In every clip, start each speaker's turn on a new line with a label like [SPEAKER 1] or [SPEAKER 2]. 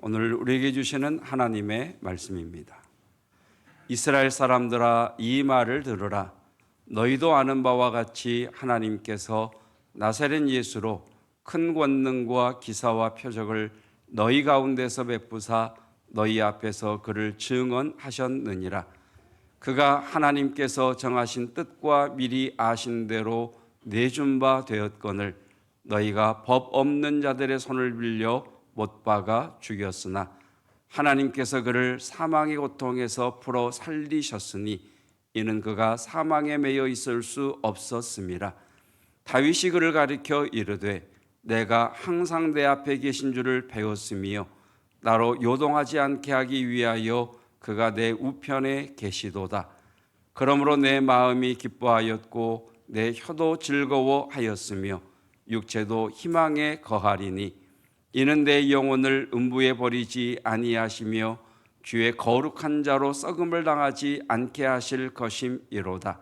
[SPEAKER 1] 오늘 우리에게 주시는 하나님의 말씀입니다. 이스라엘 사람들아, 이 말을 들으라. 너희도 아는 바와 같이 하나님께서 나사렛 예수로 큰 권능과 기사와 표적을 너희 가운데서 베푸사 너희 앞에서 그를 증언하셨느니라. 그가 하나님께서 정하신 뜻과 미리 아신 대로 내준 바 되었거늘 너희가 법 없는 자들의 손을 빌려 못 박아 죽였으나 하나님께서 그를 사망의 고통에서 풀어 살리셨으니 이는 그가 사망에 매여 있을 수 없었음이라. 다윗이 그를 가리켜 이르되 내가 항상 내 앞에 계신 줄을 배웠으며 나로 요동하지 않게 하기 위하여 그가 내 우편에 계시도다. 그러므로 내 마음이 기뻐하였고 내 혀도 즐거워하였으며 육체도 희망에 거하리니 이는 내 영혼을 음부에 버리지 아니하시며 주의 거룩한 자로 썩음을 당하지 않게 하실 것임이로다.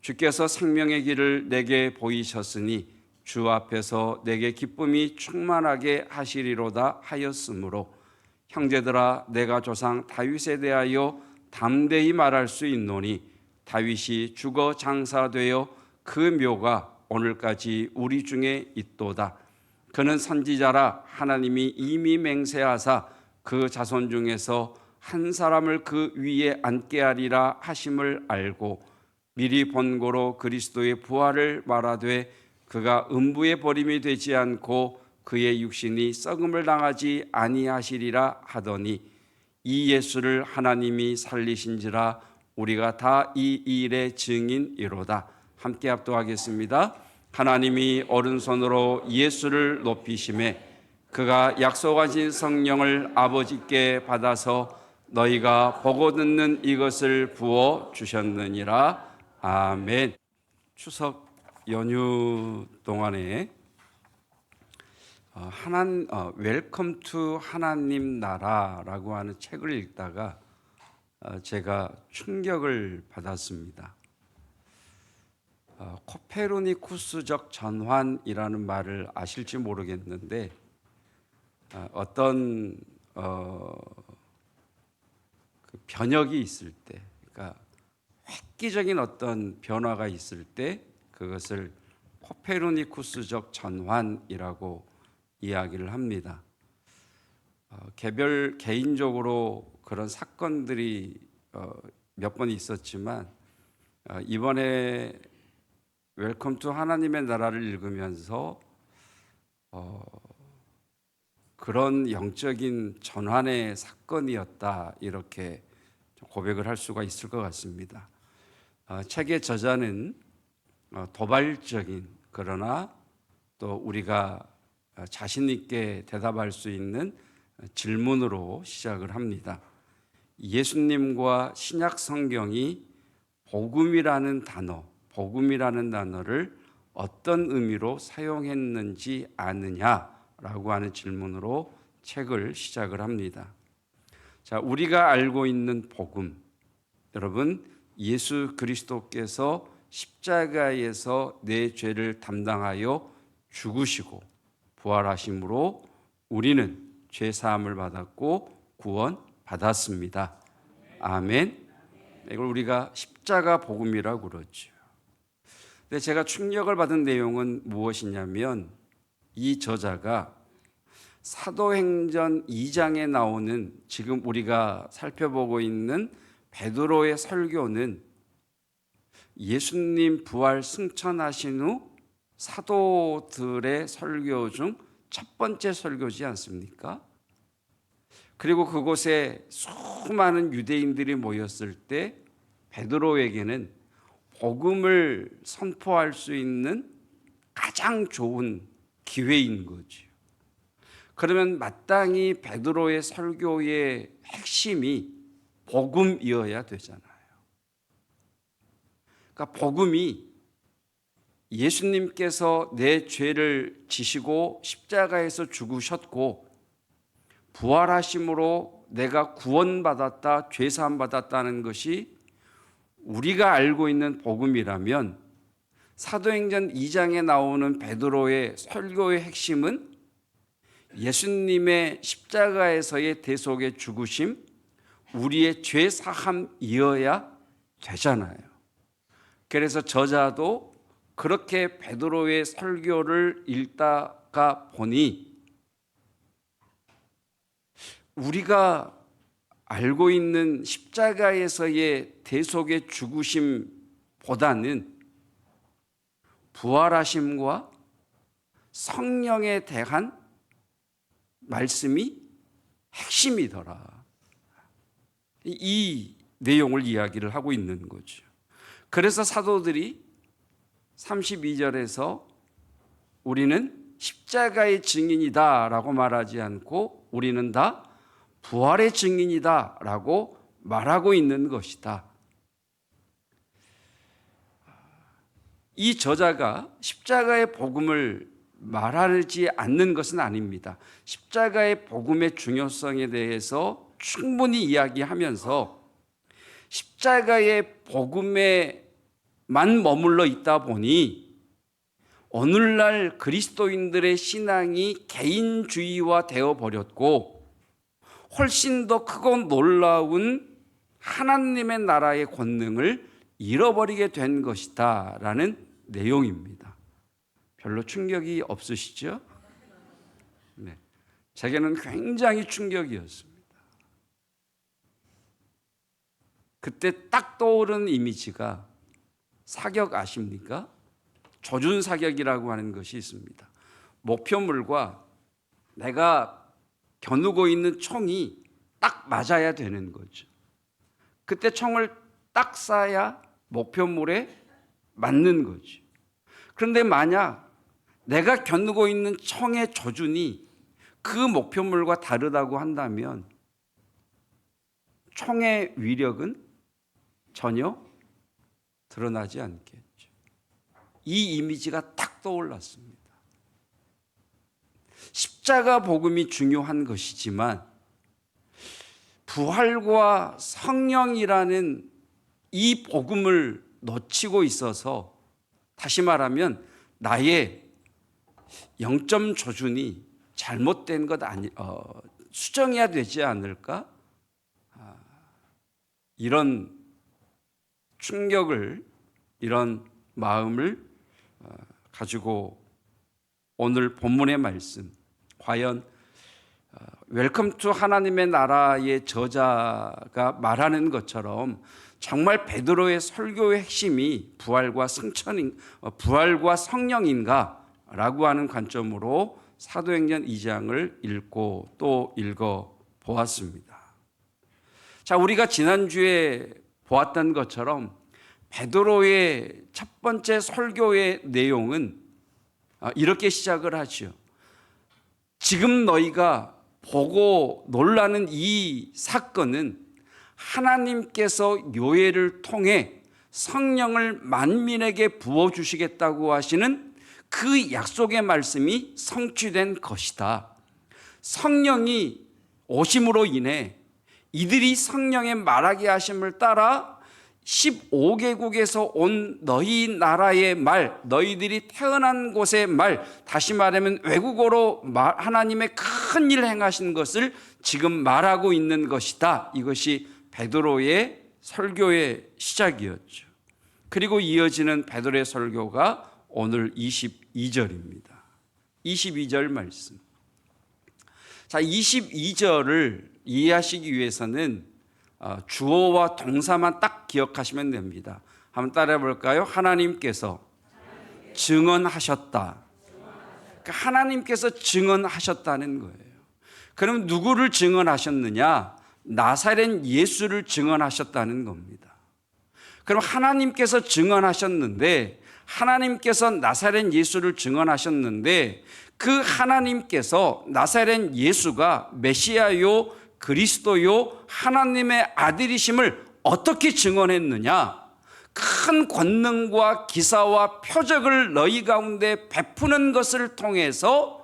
[SPEAKER 1] 주께서 생명의 길을 내게 보이셨으니 주 앞에서 내게 기쁨이 충만하게 하시리로다 하였으므로 형제들아, 내가 조상 다윗에 대하여 담대히 말할 수 있노니 다윗이 죽어 장사되어 그 묘가 오늘까지 우리 중에 있도다. 그는 선지자라 하나님이 이미 맹세하사 그 자손 중에서 한 사람을 그 위에 앉게 하리라 하심을 알고 미리 본고로 그리스도의 부활을 말하되 그가 음부에 버림이 되지 않고 그의 육신이 썩음을 당하지 아니하시리라 하더니 이 예수를 하나님이 살리신지라 우리가 다 이 일의 증인이로다. 함께 합독하겠습니다. 하나님이 오른손으로 예수를 높이심에 그가 약속하신 성령을 아버지께 받아서 너희가 보고 듣는 이것을 부어 주셨느니라. 아멘. 추석 연휴 동안에 웰컴 투 하나님 나라라고 하는 책을 읽다가 제가 충격을 받았습니다. 코페르니쿠스적 전환이라는 말을 아실지 모르겠는데 어떤 그 변혁이 있을 때, 그러니까 획기적인 어떤 변화가 있을 때 그것을 코페르니쿠스적 전환이라고 이야기를 합니다. 개인적으로 그런 사건들이 몇 번 있었지만 이번에 웰컴 투 하나님의 나라를 읽으면서 그런 영적인 전환의 사건이었다, 이렇게 고백을 할 수가 있을 것 같습니다. 책의 저자는 도발적인 그러나 또 우리가 자신 있게 대답할 수 있는 질문으로 시작을 합니다. 예수님과 신약 성경이 복음이라는 단어를 어떤 의미로 사용했는지 아느냐라고 하는 질문으로 책을 시작을 합니다. 자, 우리가 알고 있는 복음, 여러분, 예수 그리스도께서 십자가에서 내 죄를 담당하여 죽으시고 부활하심으로 우리는 죄 사함을 받았고 구원받았습니다. 아멘. 이걸 우리가 십자가 복음이라고 그러죠. 근데 제가 충격을 받은 내용은 무엇이냐면 이 저자가 사도행전 2장에 나오는 지금 우리가 살펴보고 있는 베드로의 설교는 예수님 부활 승천하신 후 사도들의 설교 중 첫 번째 설교지 않습니까? 그리고 그곳에 수많은 유대인들이 모였을 때 베드로에게는 복음을 선포할 수 있는 가장 좋은 기회인 거죠. 그러면 마땅히 베드로의 설교의 핵심이 복음이어야 되잖아요. 그러니까 복음이 예수님께서 내 죄를 지시고 십자가에서 죽으셨고 부활하심으로 내가 구원받았다, 죄사함 받았다는 것이 우리가 알고 있는 복음이라면 사도행전 2장에 나오는 베드로의 설교의 핵심은 예수님의 십자가에서의 대속의 죽으심, 우리의 죄 사함이어야 되잖아요. 그래서 저자도 그렇게 베드로의 설교를 읽다가 보니 우리가 알고 있는 십자가에서의 대속의 죽으심보다는 부활하심과 성령에 대한 말씀이 핵심이더라. 이 내용을 이야기를 하고 있는 거죠. 그래서 사도들이 32절에서 우리는 십자가의 증인이다 라고 말하지 않고 우리는 다 부활의 증인이다 라고 말하고 있는 것이다. 이 저자가 십자가의 복음을 말하지 않는 것은 아닙니다. 십자가의 복음의 중요성에 대해서 충분히 이야기하면서 십자가의 복음에만 머물러 있다 보니 오늘날 그리스도인들의 신앙이 개인주의화 되어 버렸고 훨씬 더 크고 놀라운 하나님의 나라의 권능을 잃어버리게 된 것이다 라는 내용입니다. 별로 충격이 없으시죠? 네, 제게는 굉장히 충격이었습니다. 그때 딱 떠오른 이미지가 사격 아십니까? 조준 사격이라고 하는 것이 있습니다. 목표물과 내가 겨누고 있는 총이 딱 맞아야 되는 거죠. 그때 총을 딱 쏴야 목표물에 맞는 거죠. 그런데 만약 내가 겨누고 있는 총의 조준이 그 목표물과 다르다고 한다면 총의 위력은 전혀 드러나지 않겠죠. 이 이미지가 딱 떠올랐습니다. 십자가 복음이 중요한 것이지만 부활과 성령이라는 이 복음을 놓치고 있어서 다시 말하면 나의 영점 조준이 잘못된 것 수정해야 되지 않을까? 이런 충격을, 이런 마음을 가지고 오늘 본문의 말씀, 과연 웰컴 투 하나님의 나라의 저자가 말하는 것처럼 정말 베드로의 설교의 핵심이 부활과 성령인가라고 하는 관점으로 사도행전 2장을 읽고 또 읽어보았습니다. 자, 우리가 지난주에 보았던 것처럼 베드로의 첫 번째 설교의 내용은 이렇게 시작을 하죠. 지금 너희가 보고 놀라는 이 사건은 하나님께서 요엘을 통해 성령을 만민에게 부어주시겠다고 하시는 그 약속의 말씀이 성취된 것이다. 성령이 오심으로 인해 이들이 성령의 말하게 하심을 따라 15개국에서 온 너희 나라의 말, 너희들이 태어난 곳의 말, 다시 말하면 외국어로 하나님의 큰 일 행하신 것을 지금 말하고 있는 것이다. 이것이 베드로의 설교의 시작이었죠. 그리고 이어지는 베드로의 설교가 오늘 22절입니다. 22절 말씀. 자, 22절을 이해하시기 위해서는 주어와 동사만 딱 기억하시면 됩니다. 한번 따라해 볼까요? 하나님께서 증언하셨다. 그러니까 하나님께서 증언하셨다는 거예요. 그럼 누구를 증언하셨느냐? 나사렛 예수를 증언하셨다는 겁니다. 그럼 하나님께서 증언하셨는데, 하나님께서 나사렛 예수를 증언하셨는데, 그 하나님께서 나사렛 예수가 메시아요, 그리스도요, 하나님의 아들이심을 어떻게 증언했느냐? 큰 권능과 기사와 표적을 너희 가운데 베푸는 것을 통해서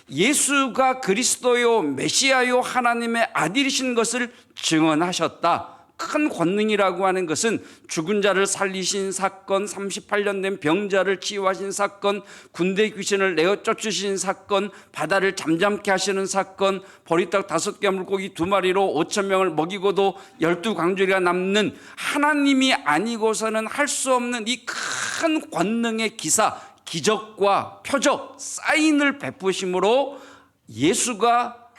[SPEAKER 1] 예수가 그리스도요, 메시아요, 하나님의 아들이신 것을 증언하셨다. 큰 권능이라고 하는 것은 죽은 자를 살리신 사건, 38년 된 병자를 치유하신 사건, 군대 귀신을 내어 쫓으신 사건, 바다를 잠잠케 하시는 사건, 보리떡 5개 물고기 2마리로 5,000명을 먹이고도 12광주리가 남는 하나님이 아니고서는 할 수 없는 이 큰 권능의 기사, 기적과 표적, 사인을 베푸심으로 예수가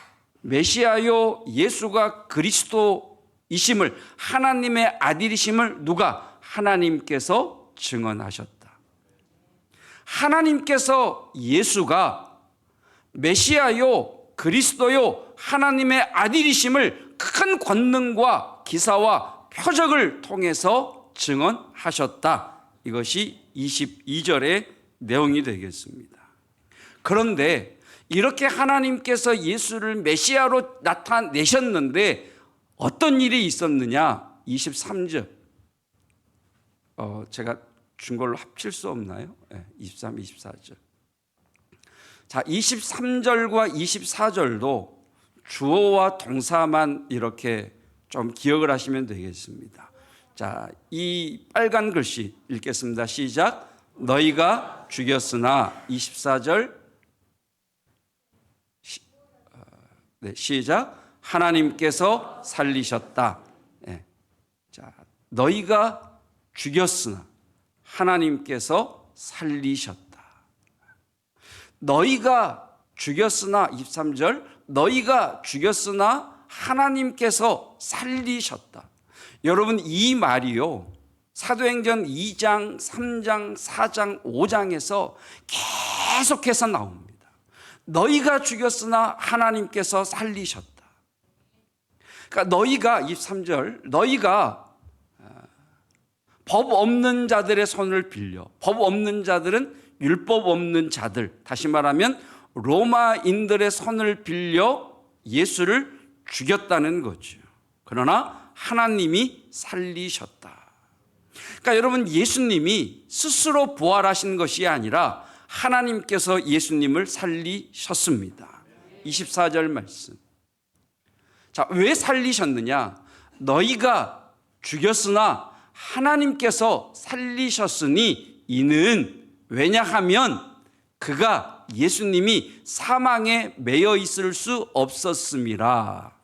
[SPEAKER 1] 메시아요, 예수가 그리스도이심을, 하나님의 아들이심을 누가? 하나님께서 증언하셨다. 하나님께서 예수가 메시아요, 그리스도요, 하나님의 아들이심을 큰 권능과 기사와 표적을 통해서 증언하셨다. 이것이 22절의 내용이 되겠습니다. 그런데 이렇게 하나님께서 예수를 메시아로 나타내셨는데 어떤 일이 있었느냐? 23절. 제가 준 걸로 합칠 수 없나요? 23, 24절. 자, 23절과 24절도 주어와 동사만 이렇게 좀 기억을 하시면 되겠습니다. 자, 이 빨간 글씨 읽겠습니다. 시작. 너희가 죽였으나 24절. 네, 시작. 하나님께서 살리셨다. 네. 자, 너희가 죽였으나 하나님께서 살리셨다. 너희가 죽였으나 23절. 너희가 죽였으나 하나님께서 살리셨다. 여러분, 이 말이요, 사도행전 2장, 3장, 4장, 5장에서 계속해서 나옵니다. 너희가 죽였으나 하나님께서 살리셨다. 그러니까 너희가, 23절, 너희가 법 없는 자들의 손을 빌려, 법 없는 자들은 율법 없는 자들, 다시 말하면 로마인들의 손을 빌려 예수를 죽였다는 거죠. 그러나 하나님이 살리셨다. 그러니까 여러분, 예수님이 스스로 부활하신 것이 아니라 하나님께서 예수님을 살리셨습니다. 24절 말씀. 자, 왜 살리셨느냐? 너희가 죽였으나 하나님께서 살리셨으니 이는, 왜냐하면 그가, 예수님이 사망에 매여 있을 수 없었음이라.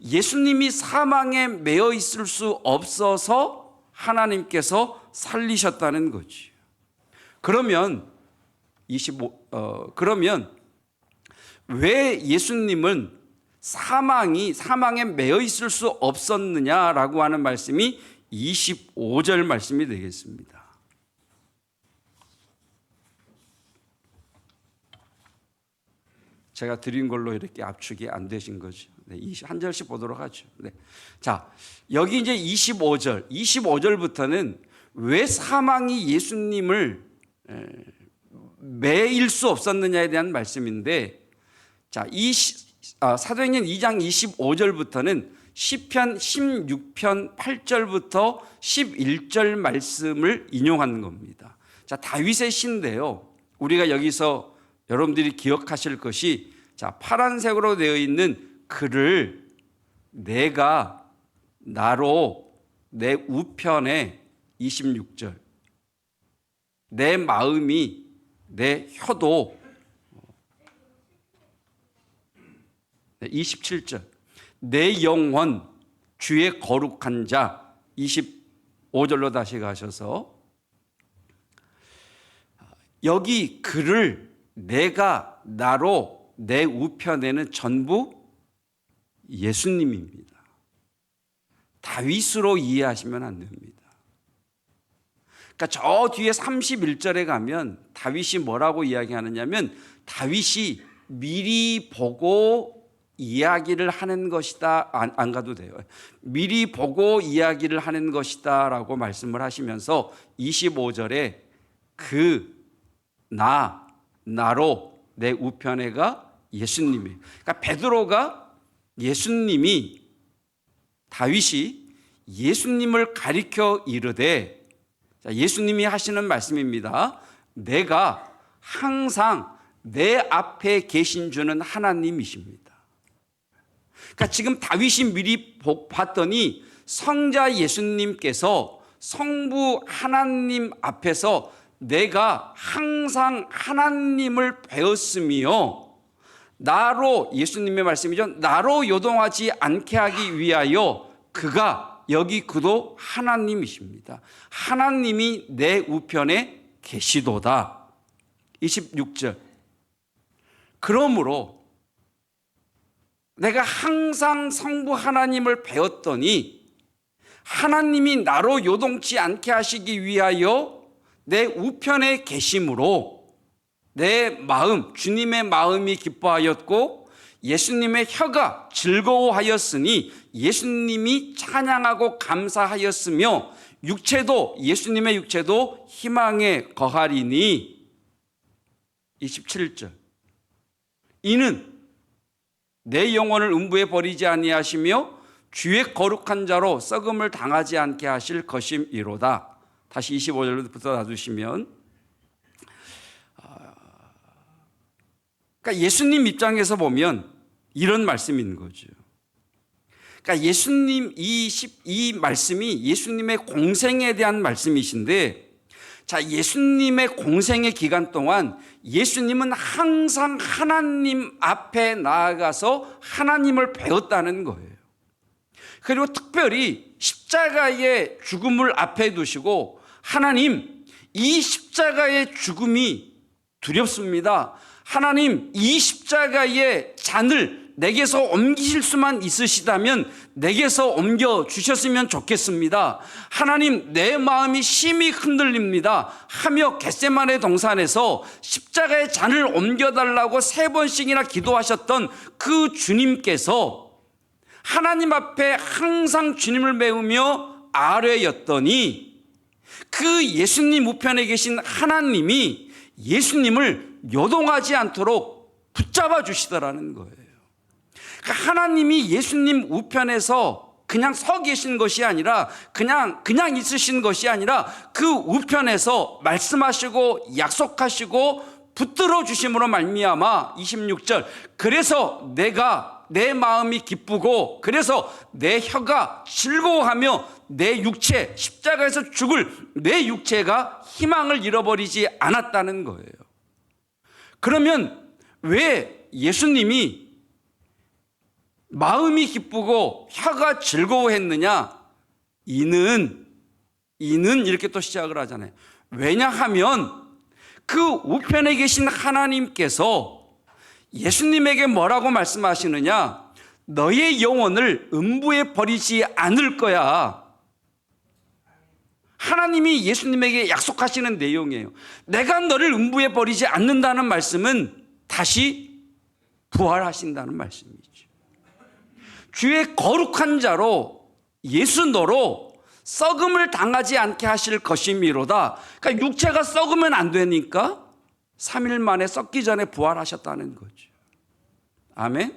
[SPEAKER 1] 예수님이 사망에 매여 있을 수 없어서 하나님께서 살리셨다는 거지. 그러면 그러면 왜 예수님은 사망에 매여 있을 수 없었느냐라고 하는 말씀이 25절 말씀이 되겠습니다. 제가 드린 걸로 이렇게 압축이 안 되신 거죠. 네, 한 절씩 보도록 하죠. 네. 자, 여기 이제 25절부터는 왜 사망이 예수님을 매일 수 없었느냐에 대한 말씀인데, 자, 사도행전 2장 25절부터는 시편 16편 8절부터 11절 말씀을 인용한 겁니다. 자, 다윗의 시인데요, 우리가 여기서 여러분들이 기억하실 것이, 자, 파란색으로 되어 있는 그를 내가 나로 내 우편에, 26절, 내 마음이 내 혀도, 27절, 내 영혼 주의 거룩한 자, 25절로 다시 가셔서 여기 그를 내가 나로 내 우편에는 전부 예수님입니다. 다윗으로 이해하시면 안 됩니다. 그러니까 저 뒤에 31절에 가면 다윗이 뭐라고 이야기하느냐면, 다윗이 미리 보고 이야기를 하는 것이다. 안 가도 돼요. 미리 보고 이야기를 하는 것이다 라고 말씀을 하시면서 25절에 나로 내 우편에가 예수님이에요. 그러니까 베드로가 예수님이, 다윗이 예수님을 가리켜 이르되, 자, 예수님이 하시는 말씀입니다. 내가 항상 내 앞에 계신 주는 하나님이십니다. 그러니까 지금 다윗이 미리 봤더니 성자 예수님께서 성부 하나님 앞에서 내가 항상 하나님을 배웠으며 나로, 예수님의 말씀이죠, 나로 요동하지 않게 하기 위하여 그가, 여기 그도 하나님이십니다. 하나님이 내 우편에 계시도다. 26절. 그러므로 내가 항상 성부 하나님을 배웠더니 하나님이 나로 요동치 않게 하시기 위하여 내 우편에 계심으로 내 마음, 주님의 마음이 기뻐하였고 예수님의 혀가 즐거워하였으니 예수님이 찬양하고 감사하였으며 육체도, 예수님의 육체도 희망에 거하리니. 27절. 이는 내 영혼을 음부에 버리지 아니하시며 주의 거룩한 자로 썩음을 당하지 않게 하실 것임이로다. 다시 25절부터 놔두시면, 그러니까 예수님 입장에서 보면 이런 말씀인 거죠. 그러니까 예수님, 이 말씀이 예수님의 공생에 대한 말씀이신데, 자, 예수님의 공생의 기간 동안 예수님은 항상 하나님 앞에 나아가서 하나님을 배웠다는 거예요. 그리고 특별히 십자가의 죽음을 앞에 두시고, 하나님, 이 십자가의 죽음이 두렵습니다. 하나님, 이 십자가의 잔을 내게서 옮기실 수만 있으시다면 내게서 옮겨 주셨으면 좋겠습니다. 하나님, 내 마음이 심히 흔들립니다 하며 겟세마네 동산에서 십자가의 잔을 옮겨달라고 3번씩이나 기도하셨던 그 주님께서 하나님 앞에 항상 주님을 배우며 아뢰였더니 그 예수님 우편에 계신 하나님이 예수님을 요동하지 않도록 붙잡아 주시더라는 거예요. 그러니까 하나님이 예수님 우편에서 그냥 서 계신 것이 아니라 그냥 있으신 것이 아니라 그 우편에서 말씀하시고 약속하시고 붙들어 주심으로 말미암아 26절, 그래서 내 마음이 기쁘고 그래서 내 혀가 즐거워하며 내 육체, 십자가에서 죽을 내 육체가 희망을 잃어버리지 않았다는 거예요. 그러면 왜 예수님이 마음이 기쁘고 혀가 즐거워했느냐? 이는 이렇게 또 시작을 하잖아요. 왜냐하면 그 우편에 계신 하나님께서 예수님에게 뭐라고 말씀하시느냐? 너의 영혼을 음부에 버리지 않을 거야. 하나님이 예수님에게 약속하시는 내용이에요. 내가 너를 음부에 버리지 않는다는 말씀은 다시 부활하신다는 말씀이죠. 주의 거룩한 자로 예수 너로 썩음을 당하지 않게 하실 것임이로다. 그러니까 육체가 썩으면 안 되니까 3일 만에 썩기 전에 부활하셨다는 거죠. 아멘.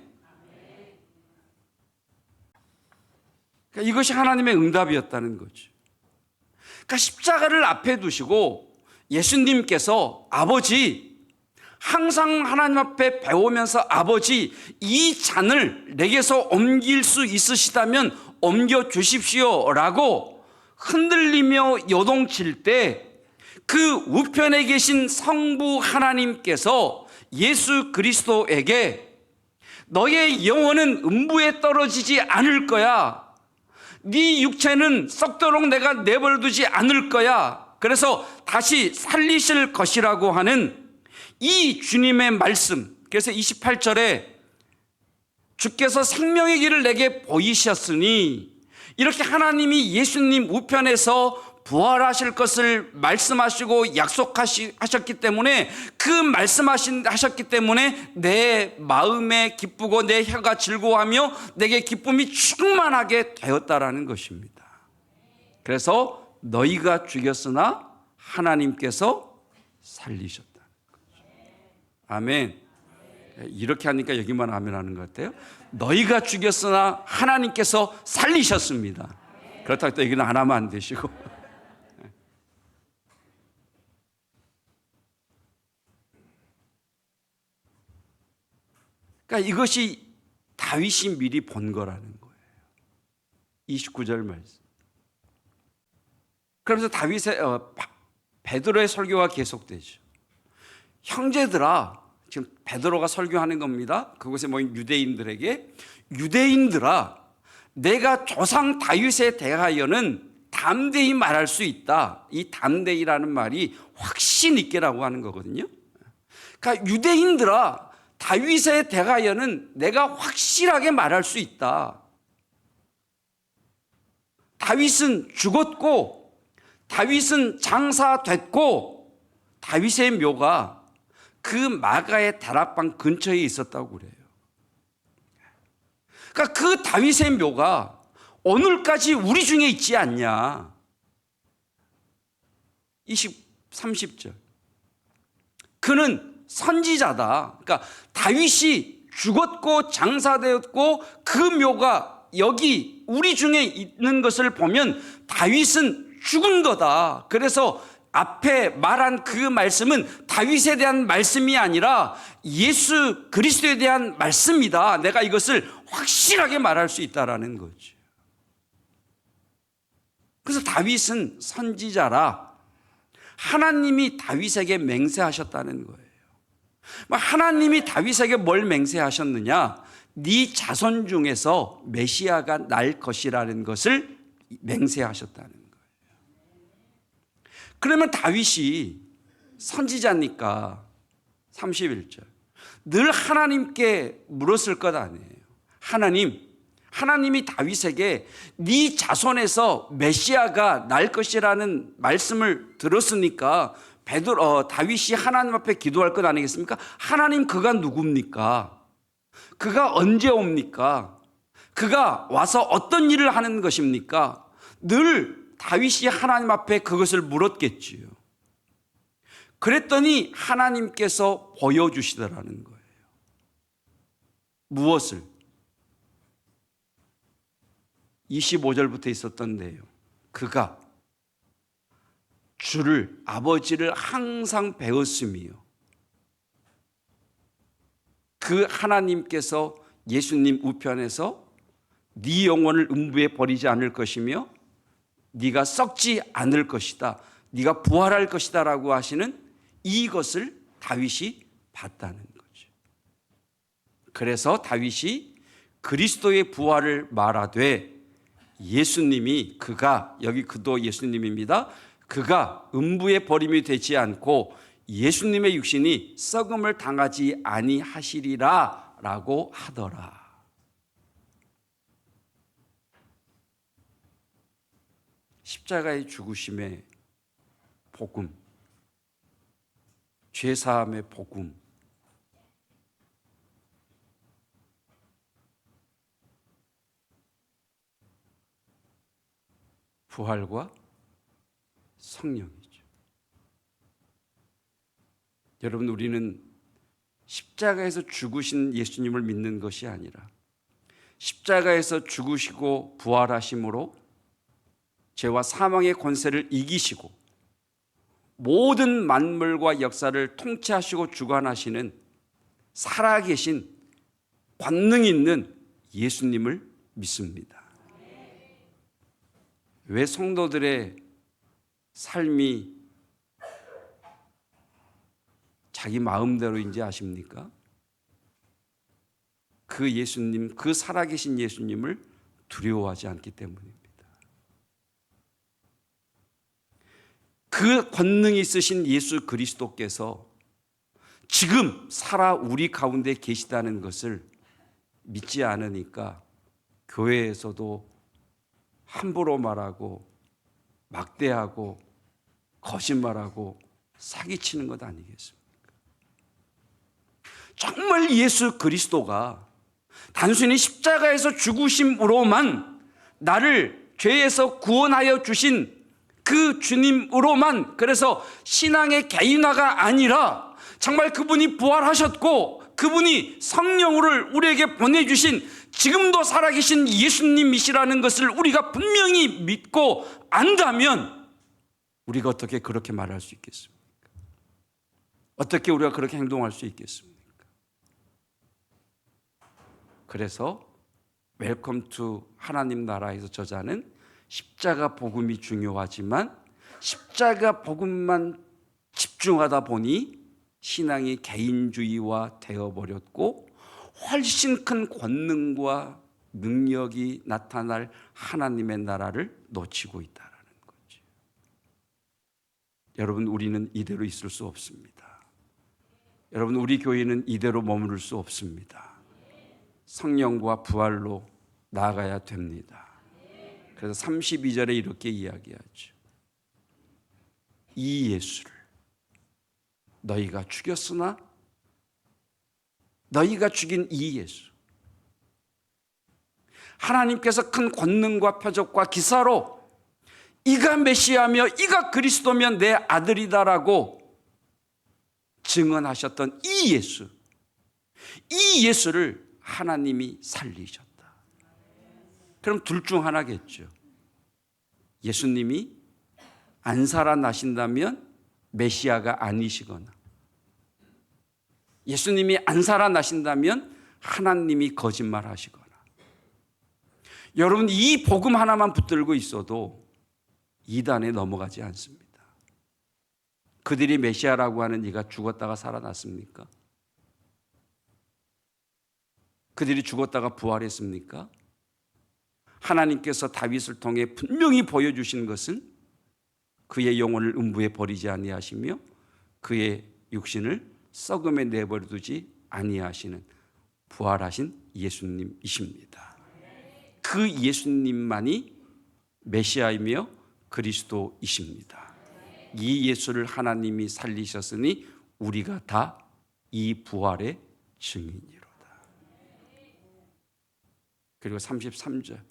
[SPEAKER 1] 그러니까 이것이 하나님의 응답이었다는 거죠. 그러니까 십자가를 앞에 두시고 예수님께서 아버지, 항상 하나님 앞에 배우면서 아버지, 이 잔을 내게서 옮길 수 있으시다면 옮겨 주십시오 라고 흔들리며 요동칠 때 그 우편에 계신 성부 하나님께서 예수 그리스도에게 너의 영혼은 음부에 떨어지지 않을 거야. 네 육체는 썩도록 내가 내버려두지 않을 거야. 그래서 다시 살리실 것이라고 하는 이 주님의 말씀. 그래서 28절에 주께서 생명의 길을 내게 보이셨으니, 이렇게 하나님이 예수님 우편에서 부활하실 것을 말씀하시고 약속하셨기 때문에, 그 말씀하셨기 때문에 내 마음에 기쁘고 내 혀가 즐거워하며 내게 기쁨이 충만하게 되었다라는 것입니다. 그래서 너희가 죽였으나 하나님께서 살리셨다는 거죠. 아멘. 이렇게 하니까 여기만 아멘 하는 것 같아요. 너희가 죽였으나 하나님께서 살리셨습니다. 그렇다고 또 여기는 안 하면 안 되시고. 그러니까 이것이 다윗이 미리 본 거라는 거예요. 29절 말씀. 그러면서 다윗의 베드로의 설교가 계속되죠. 형제들아, 지금 베드로가 설교하는 겁니다. 그곳에 모인 유대인들에게, 유대인들아, 내가 조상 다윗에 대하여는 담대히 말할 수 있다. 이 담대히라는 말이 확신 있게라고 하는 거거든요. 그러니까 유대인들아, 다윗에 대하여는 내가 확실하게 말할 수 있다. 다윗은 죽었고, 다윗은 장사됐고, 다윗의 묘가 그 마가의 다락방 근처에 있었다고 그래요. 그러니까 그 다윗의 묘가 오늘까지 우리 중에 있지 않냐. 30절. 그는 선지자다. 그러니까 다윗이 죽었고 장사되었고 그 묘가 여기 우리 중에 있는 것을 보면 다윗은 죽은 거다. 그래서 앞에 말한 그 말씀은 다윗에 대한 말씀이 아니라 예수 그리스도에 대한 말씀이다. 내가 이것을 확실하게 말할 수 있다라는 거죠. 그래서 다윗은 선지자라 하나님이 다윗에게 맹세하셨다는 거예요. 하나님이 다윗에게 뭘 맹세하셨느냐? 네 자손 중에서 메시아가 날 것이라는 것을 맹세하셨다는 거예요. 그러면 다윗이 선지자니까 31절 늘 하나님께 물었을 것 아니에요. 하나님이 다윗에게 네 자손에서 메시아가 날 것이라는 말씀을 들었으니까 다윗이 하나님 앞에 기도할 것 아니겠습니까? 하나님, 그가 누굽니까? 그가 언제 옵니까? 그가 와서 어떤 일을 하는 것입니까? 늘 다윗이 하나님 앞에 그것을 물었겠지요. 그랬더니 하나님께서 보여주시더라는 거예요. 무엇을? 25절부터 있었던 내용. 그가 주를, 아버지를 항상 배웠으며 그 하나님께서 예수님 우편에서 네 영혼을 음부에 버리지 않을 것이며 네가 썩지 않을 것이다. 네가 부활할 것이다 라고 하시는 이것을 다윗이 봤다는 거죠. 그래서 다윗이 그리스도의 부활을 말하되 예수님이 그가, 여기 그도 예수님입니다. 그가 음부에 버림이 되지 않고 예수님의 육신이 썩음을 당하지 아니하시리라 라고 하더라. 십자가의 죽으심의 복음, 죄사함의 복음, 부활과 성령이죠. 여러분, 우리는 십자가에서 죽으신 예수님을 믿는 것이 아니라 십자가에서 죽으시고 부활하심으로 죄와 사망의 권세를 이기시고 모든 만물과 역사를 통치하시고 주관하시는 살아계신 권능 있는 예수님을 믿습니다. 왜 성도들의 삶이 자기 마음대로인지 아십니까? 그 예수님, 그 살아계신 예수님을 두려워하지 않기 때문입니다. 그 권능이 있으신 예수 그리스도께서 지금 살아 우리 가운데 계시다는 것을 믿지 않으니까 교회에서도 함부로 말하고 막대하고 거짓말하고 사기치는 것 아니겠습니까? 정말 예수 그리스도가 단순히 십자가에서 죽으심으로만 나를 죄에서 구원하여 주신 그 주님으로만, 그래서 신앙의 개인화가 아니라 정말 그분이 부활하셨고 그분이 성령을 우리에게 보내주신 지금도 살아계신 예수님이시라는 것을 우리가 분명히 믿고 안다면 우리가 어떻게 그렇게 말할 수 있겠습니까? 어떻게 우리가 그렇게 행동할 수 있겠습니까? 그래서 웰컴 투 하나님 나라에서 저자는 십자가 복음이 중요하지만 십자가 복음만 집중하다 보니 신앙이 개인주의화 되어버렸고 훨씬 큰 권능과 능력이 나타날 하나님의 나라를 놓치고 있다는 거죠. 여러분, 우리는 이대로 있을 수 없습니다. 여러분, 우리 교회는 이대로 머무를 수 없습니다. 성령과 부활로 나아가야 됩니다. 그래서 32절에 이렇게 이야기하죠. 이 예수를 너희가 죽였으나 너희가 죽인 이 예수, 하나님께서 큰 권능과 표적과 기사로 이가 메시아며 이가 그리스도며 내 아들이다라고 증언하셨던 이 예수, 이 예수를 하나님이 살리셨다. 그럼 둘 중 하나겠죠. 예수님이 안 살아나신다면 메시아가 아니시거나, 예수님이 안 살아나신다면 하나님이 거짓말하시거나. 여러분, 이 복음 하나만 붙들고 있어도 이단에 넘어가지 않습니다. 그들이 메시아라고 하는 이가 죽었다가 살아났습니까? 그들이 죽었다가 부활했습니까? 하나님께서 다윗을 통해 분명히 보여주신 것은 그의 영혼을 음부에 버리지 아니하시며 그의 육신을 썩음에 내버려 두지 아니하시는 부활하신 예수님이십니다. 그 예수님만이 메시아이며 그리스도이십니다. 이 예수를 하나님이 살리셨으니 우리가 다 이 부활의 증인이로다. 그리고 33절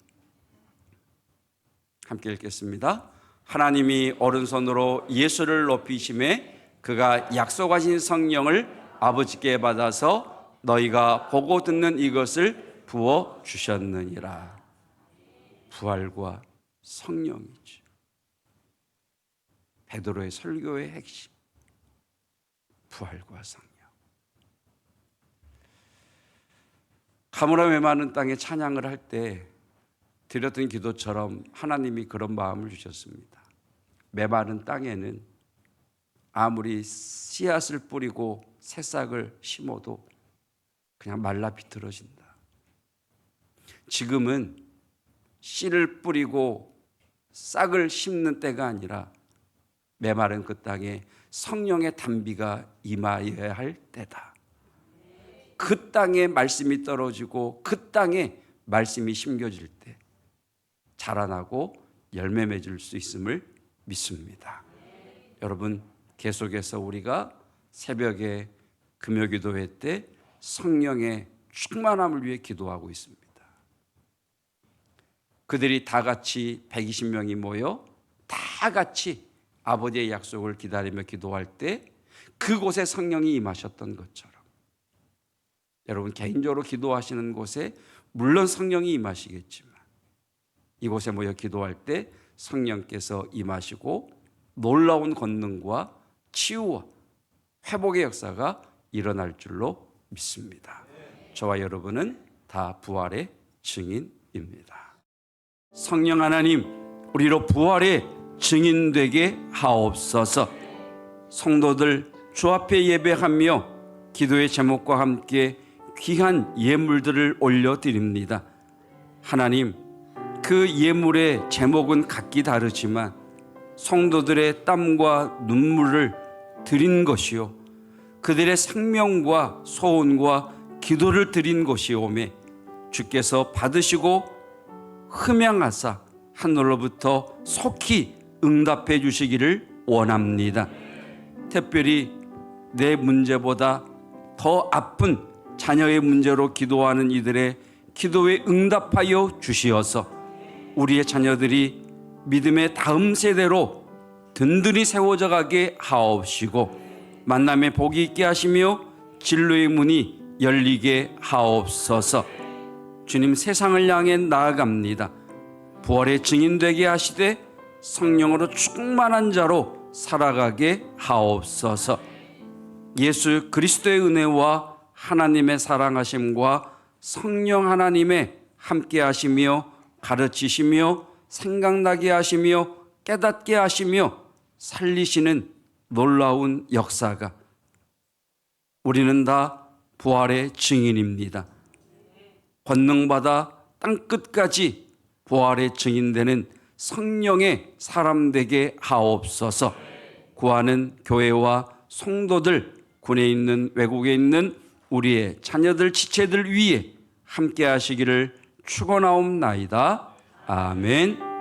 [SPEAKER 1] 함께 읽겠습니다. 하나님이 오른손으로 예수를 높이심에 그가 약속하신 성령을 아버지께 받아서 너희가 보고 듣는 이것을 부어 주셨느니라. 부활과 성령이죠. 베드로의 설교의 핵심, 부활과 성령. 가물어 메마른 땅에 찬양을 할 때 드렸던 기도처럼 하나님이 그런 마음을 주셨습니다. 메마른 땅에는 아무리 씨앗을 뿌리고 새싹을 심어도 그냥 말라 비틀어진다. 지금은 씨를 뿌리고 싹을 심는 때가 아니라 메마른 그 땅에 성령의 단비가 임하여야 할 때다. 그 땅에 말씀이 떨어지고 그 땅에 말씀이 심겨질 때 자라나고 열매 맺을 수 있음을 믿습니다. 여러분, 계속해서 우리가 새벽에 금요기도회 때 성령의 충만함을 위해 기도하고 있습니다. 그들이 다 같이 120명이 모여 다 같이 아버지의 약속을 기다리며 기도할 때 그곳에 성령이 임하셨던 것처럼 여러분, 개인적으로 기도하시는 곳에 물론 성령이 임하시겠지만 이곳에 모여 기도할 때 성령께서 임하시고 놀라운 권능과 치유와 회복의 역사가 일어날 줄로 믿습니다. 저와 여러분은 다 부활의 증인입니다. 성령 하나님, 우리로 부활의 증인 되게 하옵소서. 성도들 주 앞에 예배하며 기도의 제목과 함께 귀한 예물들을 올려드립니다. 하나님, 그 예물의 제목은 각기 다르지만 성도들의 땀과 눈물을 드린 것이요 그들의 생명과 소원과 기도를 드린 것이오매 주께서 받으시고 흠양하사 하늘로부터 속히 응답해 주시기를 원합니다. 특별히 내 문제보다 더 아픈 자녀의 문제로 기도하는 이들의 기도에 응답하여 주시어서 우리의 자녀들이 믿음의 다음 세대로 든든히 세워져 가게 하옵시고 만남의 복이 있게 하시며 진로의 문이 열리게 하옵소서. 주님, 세상을 향해 나아갑니다. 부활의 증인 되게 하시되 성령으로 충만한 자로 살아가게 하옵소서. 예수 그리스도의 은혜와 하나님의 사랑하심과 성령 하나님의 함께 하시며 가르치시며 생각나게 하시며 깨닫게 하시며 살리시는 놀라운 역사가, 우리는 다 부활의 증인입니다. 권능받아 땅끝까지 부활의 증인되는 성령의 사람 되게 하옵소서. 구하는 교회와 성도들, 군에 있는 외국에 있는 우리의 자녀들, 지체들 위에 함께 하시기를 축원하옵나이다. 아멘.